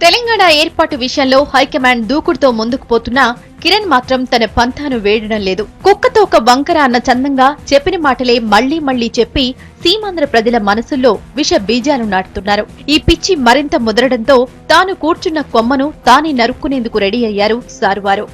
తెలంగాణ ఏర్పాటు విషయంలో హైకమాండ్ దూకుడుతో ముందుకు పోతున్నా కిరణ్ మాత్రం తన పంథాను వేయడం లేదు. కుక్కతో ఒక వంకర అన్న చందంగా చెప్పిన మాటలే మళ్లీ మళ్లీ చెప్పి సీమాంధ్ర ప్రజల మనసుల్లో విష బీజాలు నాటుతున్నారు. ఈ పిచ్చి మరింత ముదరడంతో తాను కూర్చున్న కొమ్మను తానే నరుక్కునేందుకు రెడీ అయ్యారు సారువారు.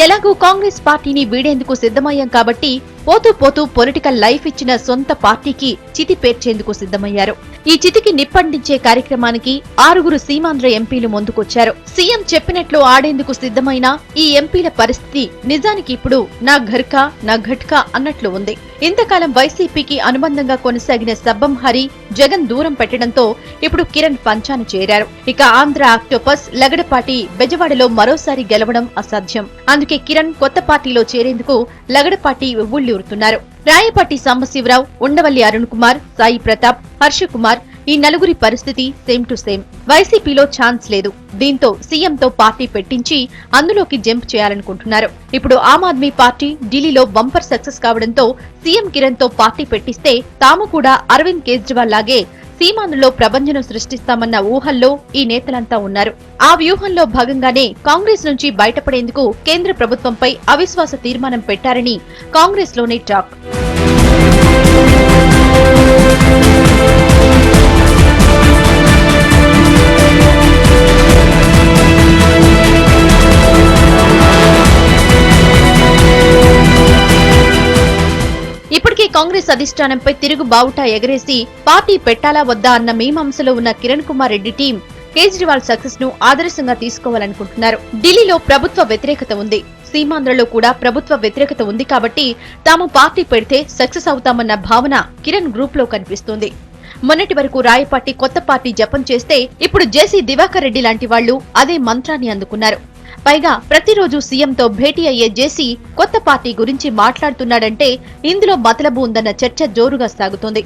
ఎలాగూ కాంగ్రెస్ పార్టీని వీడేందుకు సిద్ధమయ్యాం కాబట్టి పోతూ పోతూ పొలిటికల్ లైఫ్ ఇచ్చిన సొంత పార్టీకి చితి పేర్చేందుకు సిద్ధమయ్యారు. ఈ చితికి నిప్పండించే కార్యక్రమానికి 6 సీమాంధ్ర ఎంపీలు ముందుకొచ్చారు. సీఎం చెప్పినట్లు ఆడేందుకు సిద్ధమైన ఈ ఎంపీల పరిస్థితి నిజానికి ఇప్పుడు నా ఘర్కా నా ఘట్కా అన్నట్లు ఉంది. ఇంతకాలం వైసీపీకి అనుబంధంగా కొనసాగిన సబ్బం హరి జగన్ దూరం పెట్టడంతో ఇప్పుడు కిరణ్ పంచాను చేరారు. ఇక ఆంధ్ర ఆక్టోపస్ లగడపాటి బెజవాడలో మరోసారి గెలవడం అసాధ్యం. అందుకే కిరణ్ కొత్త పార్టీలో చేరేందుకు లగడపాటి ఉవ్వుళ్లూరుతున్నారు. రాయపాటి సాంబశివరావు, ఉండవల్లి అరుణ్ కుమార్, సాయి ప్రతాప్, హర్ష కుమార్ ఈ నలుగురి పరిస్థితి సేమ్ టు సేమ్. వైసీపీలో ఛాన్స్ లేదు. దీంతో సీఎంతో పార్టీ పెట్టించి అందులోకి జంప్ చేయాలనుకుంటున్నారు. ఇప్పుడు ఆమ్ ఆద్మీ పార్టీ ఢిల్లీలో బంపర్ సక్సెస్ కావడంతో సీఎం కిరణ్ తో పార్టీ పెట్టిస్తే తాము కూడా అరవింద్ కేజ్రీవాల్ లాగే సీమాంధ్రలో ప్రభంజనం సృష్టిస్తామన్న ఊహల్లో ఈ నేతలంతా ఉన్నారు. ఆ వ్యూహంలో భాగంగానే కాంగ్రెస్ నుంచి బయటపడేందుకు కేంద్ర ప్రభుత్వంపై అవిశ్వాస తీర్మానం పెట్టారని కాంగ్రెస్ లోనే టాక్. ఇప్పటికే కాంగ్రెస్ అధిష్టానంపై తిరుగు బావుటా ఎగరేసి పార్టీ పెట్టాలా వద్దా అన్న మీమాంసలో ఉన్న కిరణ్ కుమార్ రెడ్డి టీం కేజ్రీవాల్ సక్సెస్ ను ఆదర్శంగా తీసుకోవాలనుకుంటున్నారు. ఢిల్లీలో ప్రభుత్వ వ్యతిరేకత ఉంది, సీమాంధ్రలో కూడా ప్రభుత్వ వ్యతిరేకత ఉంది కాబట్టి తాము పార్టీ పెడితే సక్సెస్ అవుతామన్న భావన కిరణ్ గ్రూప్ లో కనిపిస్తోంది. మొన్నటి వరకు రాయపాటి కొత్త పార్టీ జపం చేస్తే ఇప్పుడు జేసీ దివాకర్ రెడ్డి లాంటి వాళ్లు అదే మంత్రాన్ని అందుకున్నారు. పైగా ప్రతిరోజు సీఎంతో భేటీ అయ్యే జేసీ కొత్త పార్టీ గురించి మాట్లాడుతున్నాడంటే ఇందులో మతలబు ఉందన్న చర్చ జోరుగా సాగుతోంది.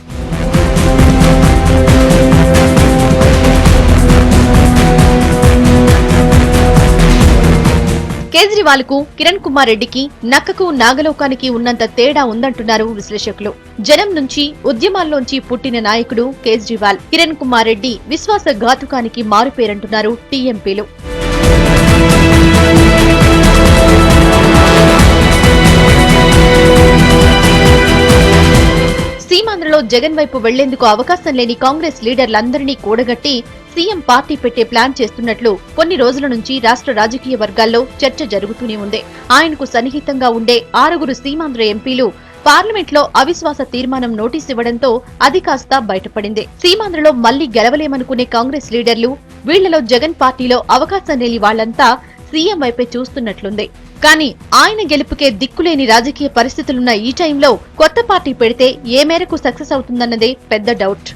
కేజ్రీవాల్ కు కిరణ్ కుమార్ రెడ్డికి నక్కకు నాగలోకానికి ఉన్నంత తేడా ఉందంటున్నారు విశ్లేషకులు. జనం నుంచి ఉద్యమాల్లోంచి పుట్టిన నాయకుడు కేజ్రీవాల్. కిరణ్ కుమార్ రెడ్డి విశ్వాసఘాతుకానికి మారుపేరంటున్నారు టీఎంపీలు. సీమాంధ్రలో జగన్ వైపు వెళ్లేందుకు అవకాశం లేని కాంగ్రెస్ లీడర్లందరినీ కూడగట్టి సీఎం పార్టీ పెట్టే ప్లాన్ చేస్తున్నట్లు కొన్ని రోజుల నుంచి రాష్ట్ర రాజకీయ వర్గాల్లో చర్చ జరుగుతూనే ఉంది. ఆయనకు సన్నిహితంగా ఉండే 6 సీమాంధ్ర ఎంపీలు పార్లమెంట్ లో అవిశ్వాస తీర్మానం నోటీసు ఇవ్వడంతో అది కాస్త బయటపడింది. సీమాంధ్రలో మళ్లీ గెలవలేమనుకునే కాంగ్రెస్ లీడర్లు, వీళ్లలో జగన్ పార్టీలో అవకాశం లేని వాళ్లంతా సీఎం వైపే చూస్తున్నట్లుంది. కానీ ఆయన గెలుపుకే దిక్కులేని రాజకీయ పరిస్థితులున్న ఈ టైంలో కొత్త పార్టీ పెడితే ఏ మేరకు సక్సెస్ అవుతుందన్నదే పెద్ద డౌట్.